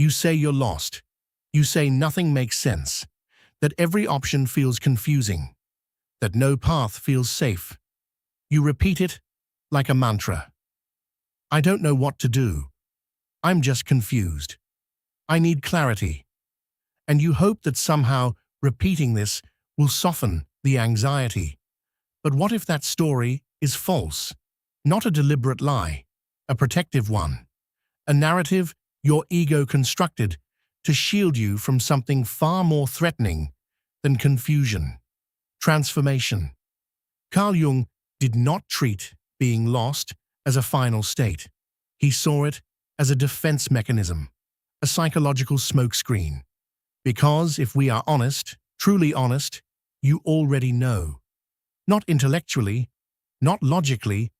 You say you're lost. You say nothing makes sense, that every option feels confusing, that no path feels safe. You repeat it like a mantra. I don't know what to do. I'm just confused. I need clarity. And you hope that somehow repeating this will soften the anxiety. But what if that story is false? Not a deliberate lie, a protective one, a narrative your ego constructed to shield you from something far more threatening than confusion. Transformation. Carl Jung did not treat being lost as a final state. He saw it as a defense mechanism, a psychological smokescreen. Because if we are honest, truly honest, you already know. Not intellectually, not logically,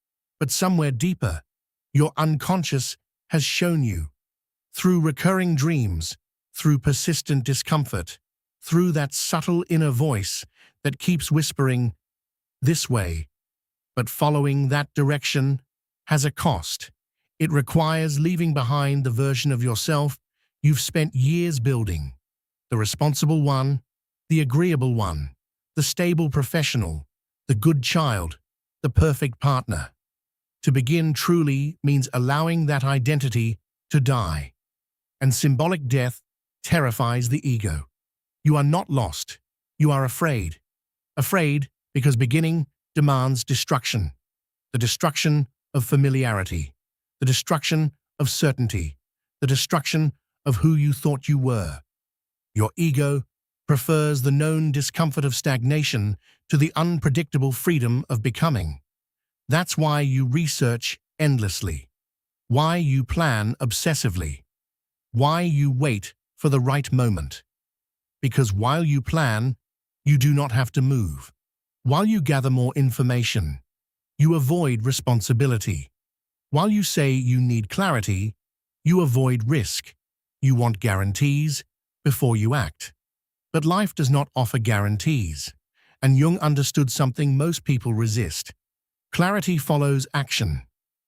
but somewhere deeper, your unconscious has shown you. Through recurring dreams, through persistent discomfort, through that subtle inner voice that keeps whispering, this way. But following that direction has a cost. It requires leaving behind the version of yourself you've spent years building. The responsible one, the agreeable one, the stable professional, the good child, the perfect partner. To begin truly means allowing that identity to die. And symbolic death terrifies the ego. You are not lost. You are afraid. Afraid because beginning demands destruction. The destruction of familiarity. The destruction of certainty. The destruction of who you thought you were. Your ego prefers the known discomfort of stagnation to the unpredictable freedom of becoming. That's why you research endlessly. Why you plan obsessively. Why you wait for the right moment. Because while you plan, you do not have to move. While you gather more information, you avoid responsibility. While you say you need clarity, you avoid risk. You want guarantees before you act. But life does not offer guarantees, and Jung understood something most people resist. Clarity follows action.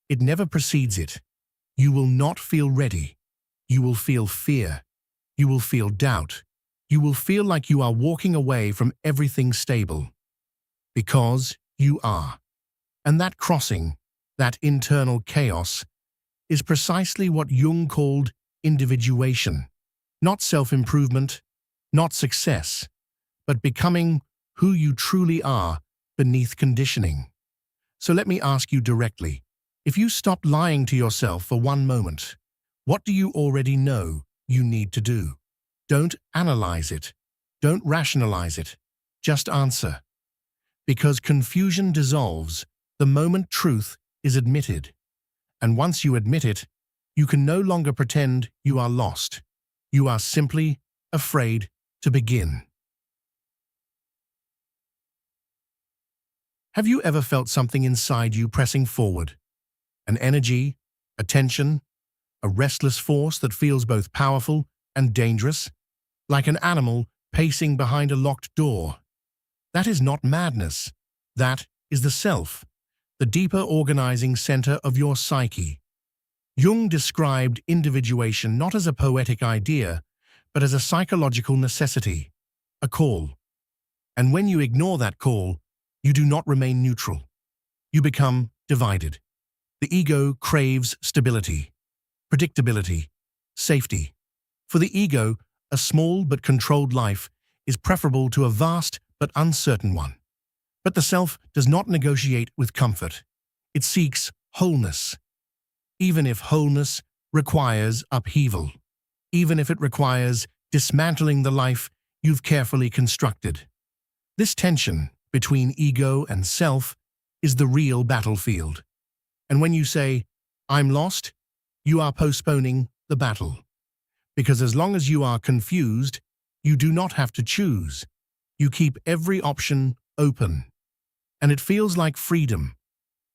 It never precedes it. You will not feel ready. You will feel fear. You will feel doubt. You will feel like you are walking away from everything stable. Because you are. And that crossing, that internal chaos, is precisely what Jung called individuation. Not self-improvement, not success, but becoming who you truly are beneath conditioning. So let me ask you directly, if you stopped lying to yourself for one moment, what do you already know you need to do? Don't analyze it. Don't rationalize it. Just answer. Because confusion dissolves the moment truth is admitted. And once you admit it, you can no longer pretend you are lost. You are simply afraid to begin. Have you ever felt something inside you pressing forward? An energy, a tension, a restless force that feels both powerful and dangerous, like an animal pacing behind a locked door. That is not madness. That is the self, the deeper organizing center of your psyche. Jung described individuation not as a poetic idea, but as a psychological necessity, a call. And when you ignore that call, you do not remain neutral. You become divided. The ego craves stability, predictability, safety. For the ego, a small but controlled life is preferable to a vast but uncertain one. But the self does not negotiate with comfort. It seeks wholeness. Even if wholeness requires upheaval. Even if it requires dismantling the life you've carefully constructed. This tension between ego and self is the real battlefield. And when you say, I'm lost, you are postponing the battle. Because as long as you are confused, you do not have to choose. You keep every option open. And it feels like freedom.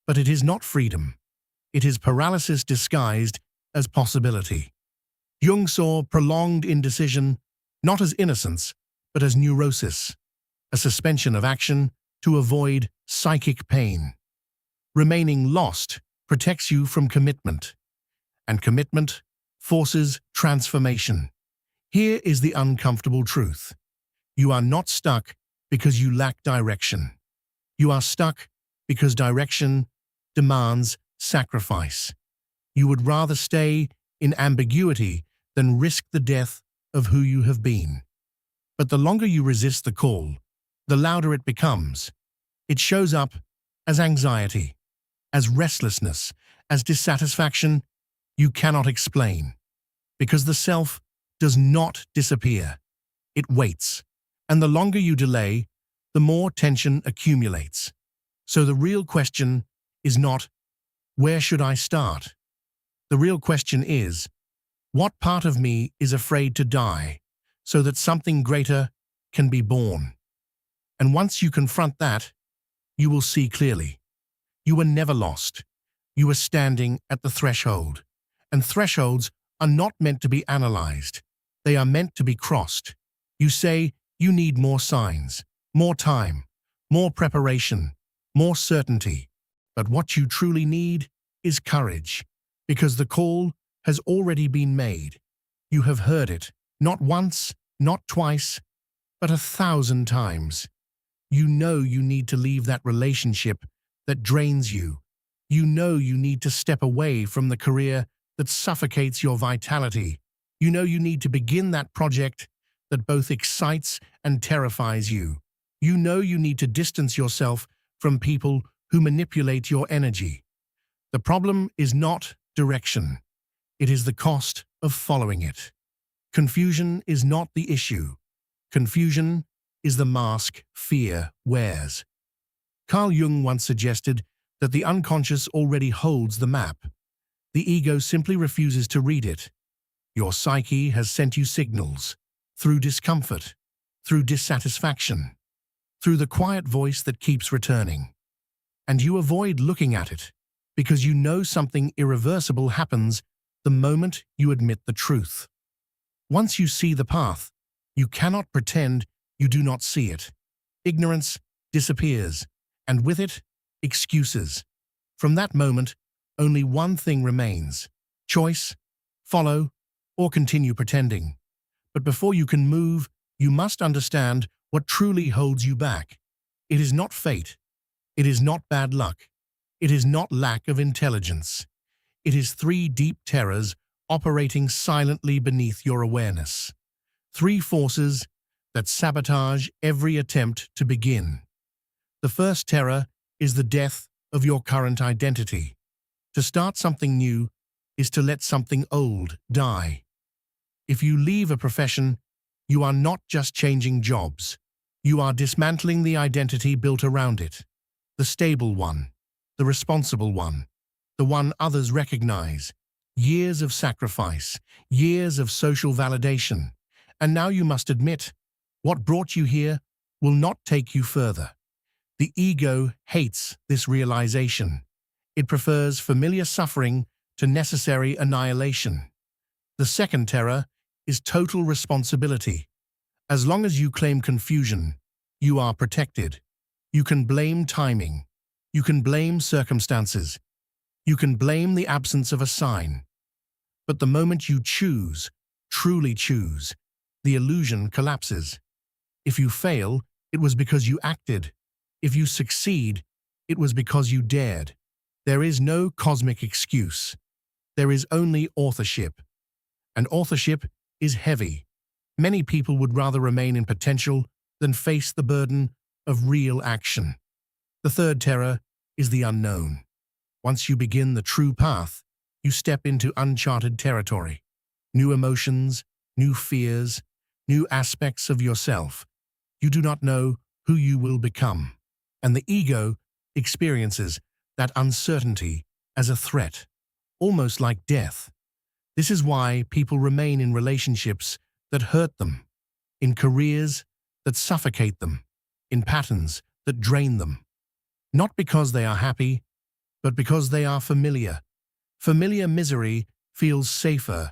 But it is not freedom. It is paralysis disguised as possibility. Jung saw prolonged indecision not as innocence, but as neurosis, a suspension of action to avoid psychic pain. Remaining lost protects you from commitment, and commitment forces transformation. Here is the uncomfortable truth. You are not stuck because you lack direction. You are stuck because direction demands sacrifice. You would rather stay in ambiguity than risk the death of who you have been. But the longer you resist the call, the louder it becomes. It shows up as anxiety, as restlessness, as dissatisfaction you cannot explain. Because the self does not disappear. It waits. And the longer you delay, the more tension accumulates. So the real question is not, where should I start? The real question is, what part of me is afraid to die so that something greater can be born? And once you confront that, you will see clearly. You were never lost. You were standing at the threshold. And thresholds are not meant to be analyzed. They are meant to be crossed. You say you need more signs, more time, more preparation, more certainty. But what you truly need is courage, because the call has already been made. You have heard it, not once, not twice, but 1,000 times. You know you need to leave that relationship that drains you. You know you need to step away from the career that suffocates your vitality. You know you need to begin that project that both excites and terrifies you. You know you need to distance yourself from people who manipulate your energy. The problem is not direction. It is the cost of following it. Confusion is not the issue. Confusion is the mask fear wears. Carl Jung once suggested that the unconscious already holds the map. The ego simply refuses to read it. Your psyche has sent you signals, through discomfort, through dissatisfaction, through the quiet voice that keeps returning. And you avoid looking at it, because you know something irreversible happens the moment you admit the truth. Once you see the path, you cannot pretend you do not see it. Ignorance disappears, and with it, excuses. From that moment, only one thing remains: choice, follow, or continue pretending. But before you can move, you must understand what truly holds you back. It is not fate. It is not bad luck. It is not lack of intelligence. It is 3 deep terrors operating silently beneath your awareness. 3 forces that sabotage every attempt to begin. The first terror is the death of your current identity. To start something new is to let something old die. If you leave a profession, you are not just changing jobs. You are dismantling the identity built around it. The stable one, the responsible one, the one others recognize. Years of sacrifice, years of social validation. And now you must admit, what brought you here will not take you further. The ego hates this realization. It prefers familiar suffering to necessary annihilation. The second terror is total responsibility. As long as you claim confusion, you are protected. You can blame timing. You can blame circumstances. You can blame the absence of a sign. But the moment you choose, truly choose, the illusion collapses. If you fail, it was because you acted. If you succeed, it was because you dared. There is no cosmic excuse. There is only authorship. And authorship is heavy. Many people would rather remain in potential than face the burden of real action. The third terror is the unknown. Once you begin the true path, you step into uncharted territory. New emotions, new fears, new aspects of yourself. You do not know who you will become. And the ego experiences that uncertainty as a threat, almost like death. This is why people remain in relationships that hurt them, in careers that suffocate them, in patterns that drain them. Not because they are happy, but because they are familiar. Familiar misery feels safer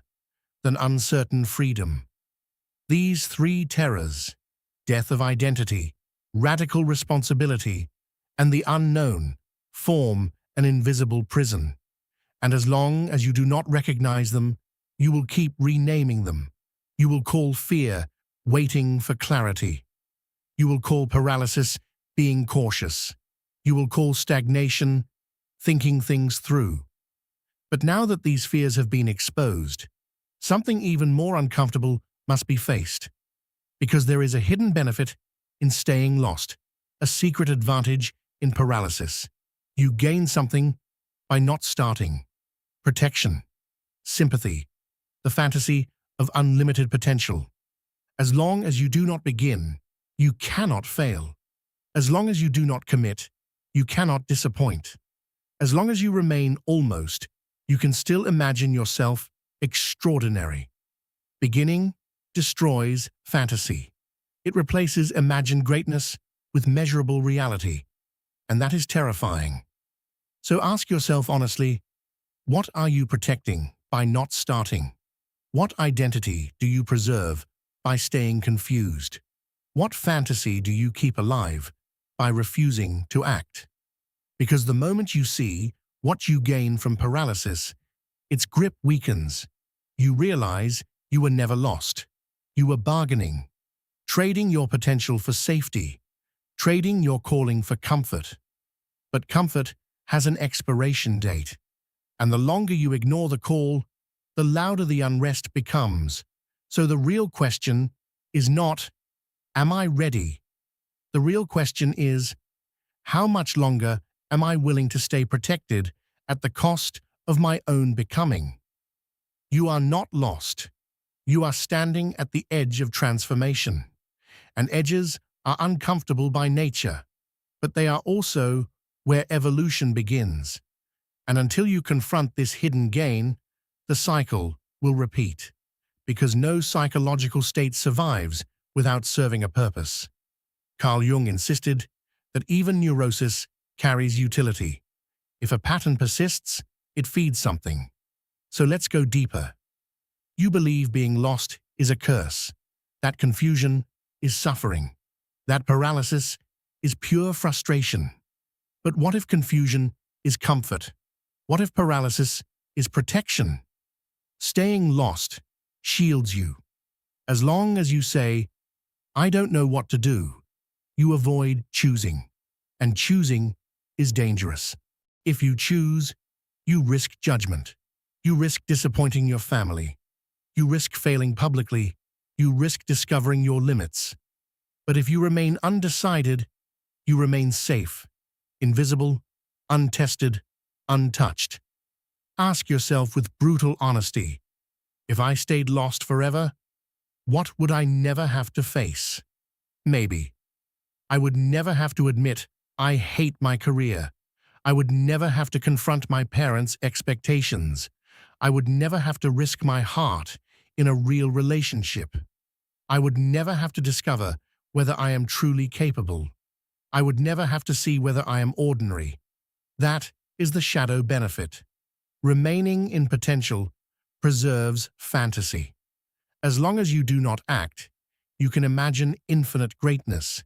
than uncertain freedom. These 3 terrors, death of identity, radical responsibility, and the unknown, form an invisible prison. And as long as you do not recognize them, You will keep renaming them. You will call fear waiting for clarity. You will call paralysis being cautious. You will call stagnation thinking things through. But now that these fears have been exposed, something even more uncomfortable must be faced. Because there is a hidden benefit in staying lost, a secret advantage in paralysis. You gain something by not starting. Protection, sympathy, the fantasy of unlimited potential. As long as you do not begin, you cannot fail. As long as you do not commit, you cannot disappoint. As long as you remain almost, you can still imagine yourself extraordinary. Beginning destroys fantasy. It replaces imagined greatness with measurable reality, and that is terrifying. So ask yourself honestly, what are you protecting by not starting? What identity do you preserve by staying confused? What fantasy do you keep alive by refusing to act? Because the moment you see what you gain from paralysis, its grip weakens. You realize you were never lost. You were bargaining, trading your potential for safety, trading your calling for comfort. But comfort has an expiration date, and the longer you ignore the call, the louder the unrest becomes. So the real question is not, am I ready? The real question is, how much longer am I willing to stay protected at the cost of my own becoming? You are not lost. You are standing at the edge of transformation. And edges are uncomfortable by nature, but they are also where evolution begins. And until you confront this hidden gain, the cycle will repeat, because no psychological state survives without serving a purpose. Carl Jung insisted that even neurosis carries utility. If a pattern persists, it feeds something. So let's go deeper. You believe being lost is a curse. That confusion is suffering. That paralysis is pure frustration. But what if confusion is comfort? What if paralysis is protection? Staying lost shields you. As long as you say, I don't know what to do, you avoid choosing. And choosing is dangerous. If you choose, you risk judgment. You risk disappointing your family. You risk failing publicly. You risk discovering your limits. But if you remain undecided, you remain safe, invisible, untested, untouched. Ask yourself with brutal honesty, if I stayed lost forever, what would I never have to face? Maybe. I would never have to admit I hate my career. I would never have to confront my parents' expectations. I would never have to risk my heart in a real relationship. I would never have to discover whether I am truly capable. I would never have to see whether I am ordinary. That is the shadow benefit. Remaining in potential preserves fantasy. As long as you do not act, you can imagine infinite greatness.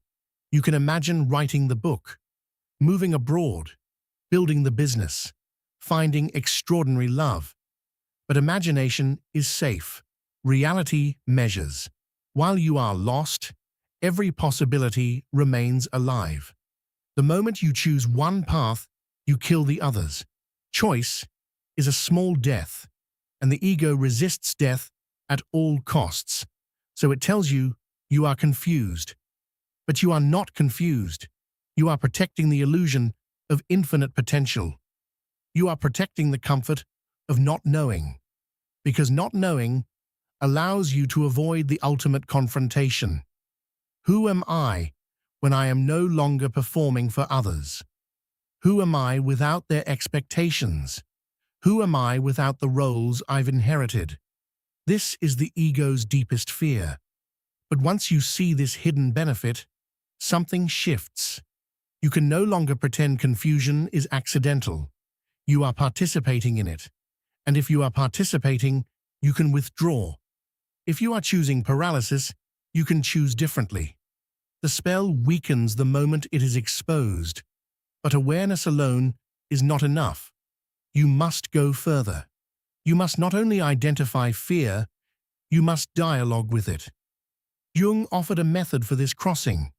You can imagine writing the book, moving abroad, building the business, finding extraordinary love. But imagination is safe. Reality measures. While you are lost, every possibility remains alive. The moment you choose one path, you kill the others. Choice is a small death, and the ego resists death at all costs. So it tells you you are confused. But you are not confused. You are protecting the illusion of infinite potential. You are protecting the comfort of not knowing, because not knowing allows you to avoid the ultimate confrontation. Who am I when I am no longer performing for others? Who am I without their expectations? Who am I without the roles I've inherited? This is the ego's deepest fear. But once you see this hidden benefit, something shifts. You can no longer pretend confusion is accidental. You are participating in it. And if you are participating, you can withdraw. If you are choosing paralysis, you can choose differently. The spell weakens the moment it is exposed. But awareness alone is not enough. You must go further. You must not only identify fear, you must dialogue with it. Jung offered a method for this crossing.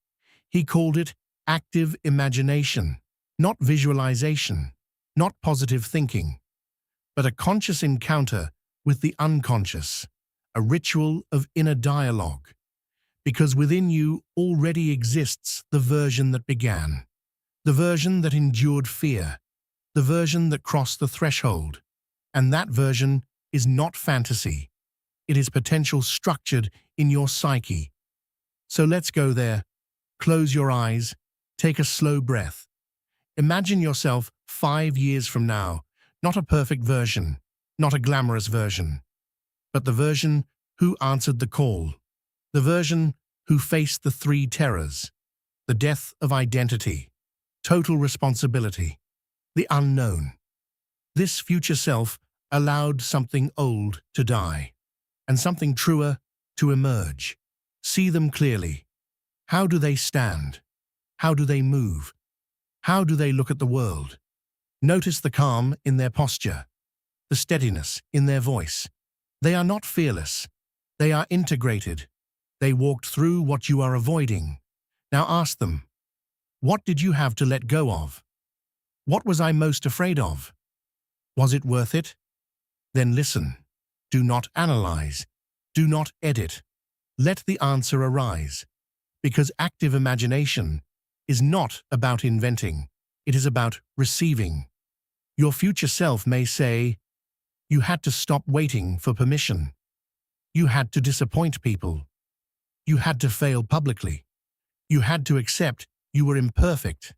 He called it active imagination, not visualization, not positive thinking, but a conscious encounter with the unconscious, a ritual of inner dialogue, because within you already exists the version that began, the version that endured fear, the version that crossed the threshold, and that version is not fantasy. It is potential structured in your psyche. So let's go there. Close your eyes, take a slow breath. Imagine yourself 5 years from now, not a perfect version, not a glamorous version, but the version who answered the call, the version who faced the 3 terrors, the death of identity, total responsibility, the unknown. This future self allowed something old to die, and something truer to emerge. See them clearly. How do they stand? How do they move? How do they look at the world? Notice the calm in their posture, the steadiness in their voice. They are not fearless. They are integrated. They walked through what you are avoiding. Now ask them, what did you have to let go of? What was I most afraid of? Was it worth it? Then listen. Do not analyze. Do not edit. Let the answer arise. Because active imagination is not about inventing. It is about receiving. Your future self may say, you had to stop waiting for permission. You had to disappoint people. You had to fail publicly. You had to accept you were imperfect.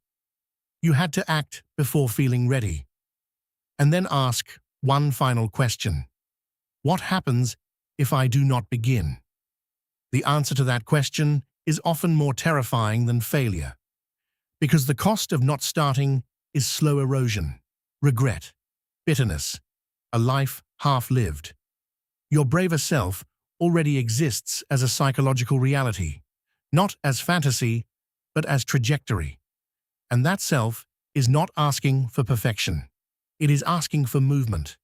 You had to act before feeling ready. And then ask one final question. What happens if I do not begin? The answer to that question is often more terrifying than failure, because the cost of not starting is slow erosion, regret, bitterness, a life half-lived. Your braver self already exists as a psychological reality, not as fantasy, but as trajectory. And that self is not asking for perfection. It is asking for movement.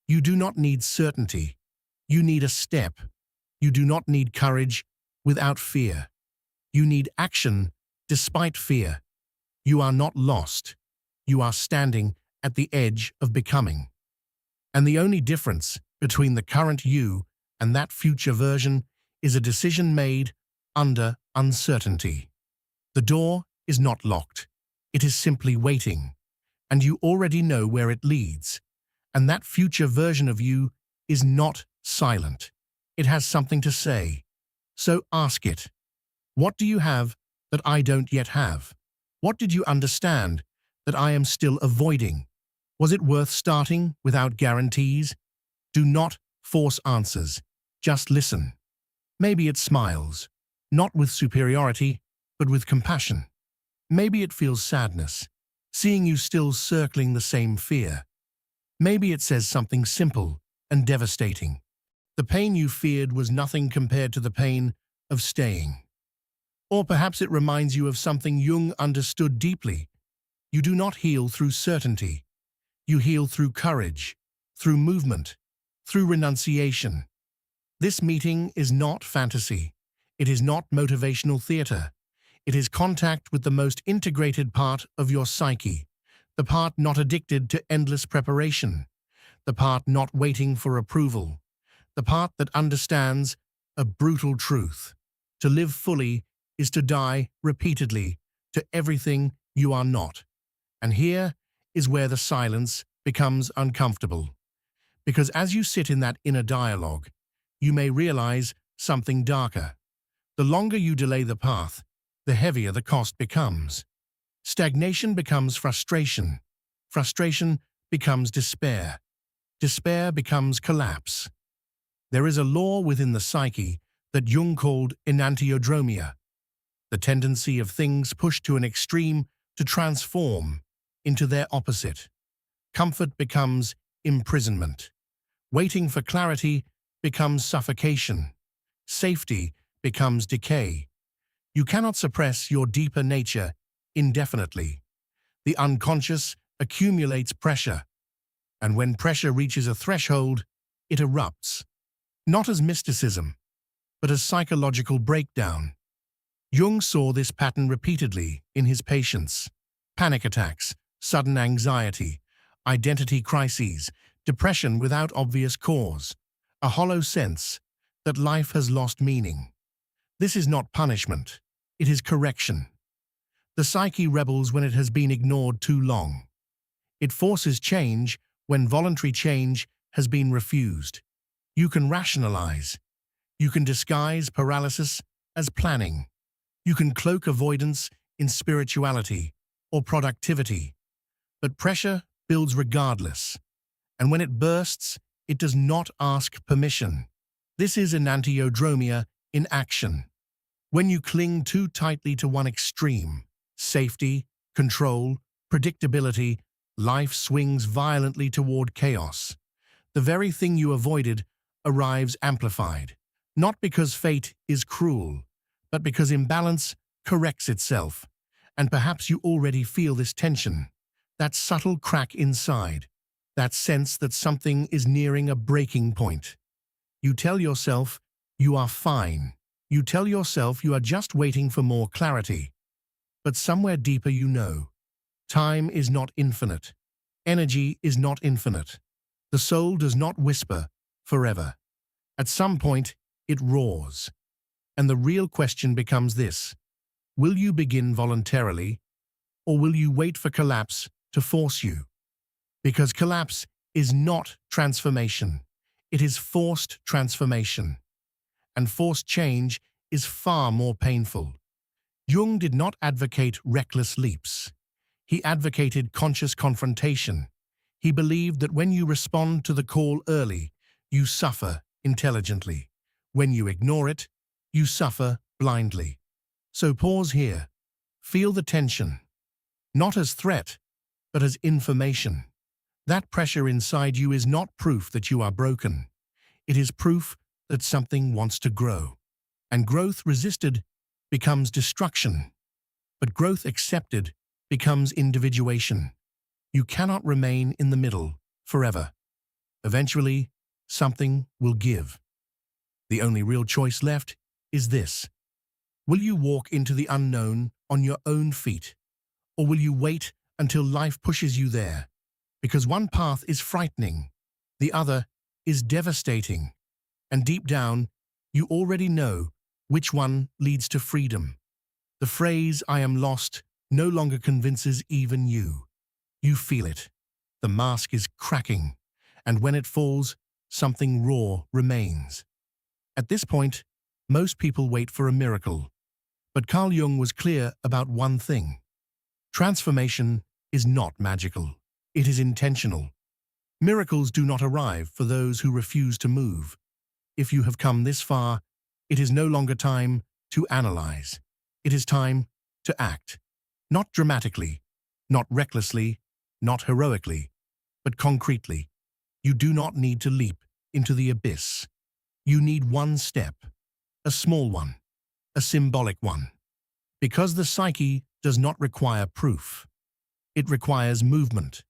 You do not need certainty. You need a step. You do not need courage without fear. You need action despite fear. You are not lost. You are standing at the edge of becoming. And the only difference between the current you and that future version is a decision made under uncertainty. The door is not locked. It is simply waiting. And you already know where it leads. And that future version of you is not silent. It has something to say. So ask it. What do you have that I don't yet have? What did you understand that I am still avoiding? Was it worth starting without guarantees? Do not force answers. Just listen. Maybe it smiles, not with superiority, but with compassion. Maybe it feels sadness, seeing you still circling the same fear. Maybe it says something simple and devastating. The pain you feared was nothing compared to the pain of staying. Or perhaps it reminds you of something Jung understood deeply. You do not heal through certainty. You heal through courage, through movement, through renunciation. This meeting is not fantasy. It is not motivational theater. It is contact with the most integrated part of your psyche, the part not addicted to endless preparation, the part not waiting for approval, the part that understands a brutal truth. To live fully is to die repeatedly to everything you are not. And here is where the silence becomes uncomfortable. Because as you sit in that inner dialogue, you may realize something darker. The longer you delay the path, the heavier the cost becomes. Stagnation becomes frustration. Frustration becomes despair. Despair becomes collapse. There is a law within the psyche that Jung called enantiodromia, the tendency of things pushed to an extreme to transform into their opposite. Comfort becomes imprisonment. Waiting for clarity becomes suffocation. Safety becomes decay. You cannot suppress your deeper nature indefinitely. The unconscious accumulates pressure, and when pressure reaches a threshold, it erupts, not as mysticism, but as psychological breakdown. Jung saw this pattern repeatedly in his patients: panic attacks, sudden anxiety, identity crises, depression without obvious cause, a hollow sense that life has lost meaning. This is not punishment, it is correction. The psyche rebels when it has been ignored too long. It forces change when voluntary change has been refused. You can rationalize. You can disguise paralysis as planning. You can cloak avoidance in spirituality or productivity. But pressure builds regardless. And when it bursts, it does not ask permission. This is enantiodromia in action. When you cling too tightly to one extreme, safety, control, predictability, life swings violently toward chaos. The very thing you avoided arrives amplified, not because fate is cruel, but because imbalance corrects itself. And perhaps you already feel this tension, that subtle crack inside, that sense that something is nearing a breaking point. You tell yourself you are fine. You tell yourself you are just waiting for more clarity. But somewhere deeper you know, time is not infinite. Energy is not infinite. The soul does not whisper forever. At some point, it roars. And the real question becomes this: will you begin voluntarily, or will you wait for collapse to force you? Because collapse is not transformation. It is forced transformation. And forced change is far more painful. Jung did not advocate reckless leaps. He advocated conscious confrontation. He believed that when you respond to the call early, you suffer intelligently. When you ignore it, you suffer blindly. So pause here. Feel the tension. Not as threat, but as information. That pressure inside you is not proof that you are broken. It is proof that something wants to grow. And growth resisted becomes destruction. But growth accepted becomes individuation. You cannot remain in the middle forever. Eventually, something will give. The only real choice left is this: will you walk into the unknown on your own feet, or will you wait until life pushes you there? Because one path is frightening, the other is devastating, and deep down, you already know which one leads to freedom. The phrase "I am lost" no longer convinces even you. You feel it. The mask is cracking, and when it falls, something raw remains. At this point, most people wait for a miracle. But Carl Jung was clear about one thing: transformation is not magical. It is intentional. Miracles do not arrive for those who refuse to move. If you have come this far, it is no longer time to analyze. It is time to act. Not dramatically, not recklessly, not heroically, but concretely. You do not need to leap into the abyss. You need one step, a small one, a symbolic one. Because the psyche does not require proof. It requires movement.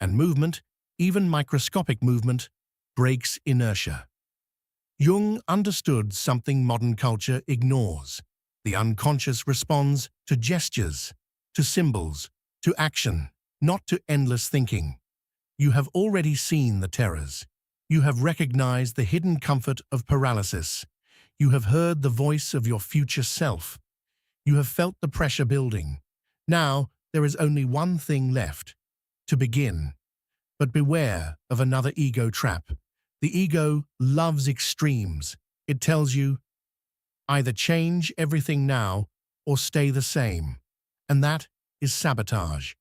And movement, even microscopic movement, breaks inertia. Jung understood something modern culture ignores. The unconscious responds to gestures, to symbols, to action, not to endless thinking. You have already seen the terrors. You have recognized the hidden comfort of paralysis. You have heard the voice of your future self. You have felt the pressure building. Now, there is only one thing left: to begin. But beware of another ego trap. The ego loves extremes. It tells you, either change everything now or stay the same. And that is sabotage.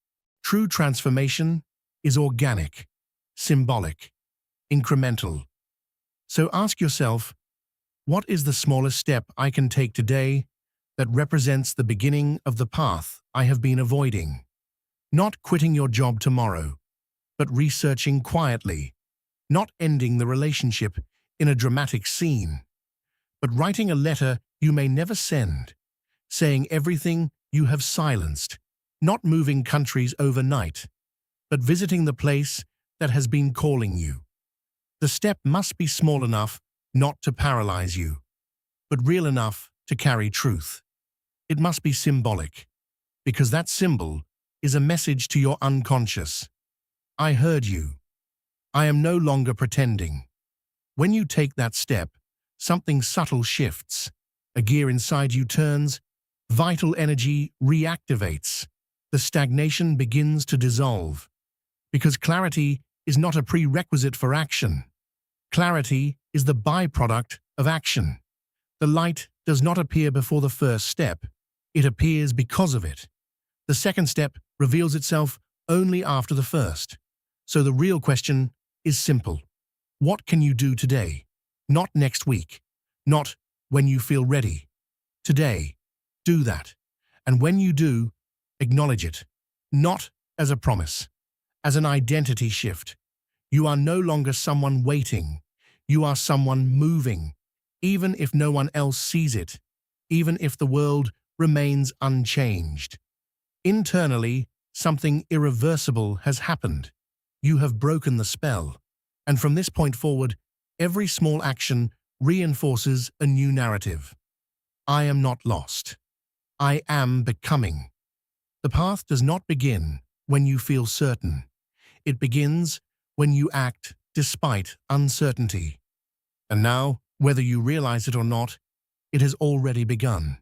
True transformation is organic, symbolic, incremental. So ask yourself, what is the smallest step I can take today that represents the beginning of the path I have been avoiding? Not quitting your job tomorrow, but researching quietly. Not ending the relationship in a dramatic scene, but writing a letter you may never send, saying everything you have silenced. Not moving countries overnight, but visiting the place that has been calling you. The step must be small enough not to paralyze you, but real enough to carry truth. It must be symbolic, because that symbol is a message to your unconscious. I heard you. I am no longer pretending. When you take that step, something subtle shifts. A gear inside you turns, vital energy reactivates. The stagnation begins to dissolve. Because clarity is not a prerequisite for action. Clarity is the byproduct of action. The light does not appear before the first step. It appears because of it. The second step reveals itself only after the first. So the real question is simple. What can you do today? Not next week. Not when you feel ready. Today, do that. And when you do, acknowledge it. Not as a promise, as an identity shift. You are no longer someone waiting. You are someone moving, even if no one else sees it, even if the world remains unchanged. Internally, something irreversible has happened. You have broken the spell. And from this point forward, every small action reinforces a new narrative. I am not lost. I am becoming. The path does not begin when you feel certain. It begins when you act despite uncertainty. And now, whether you realize it or not, it has already begun.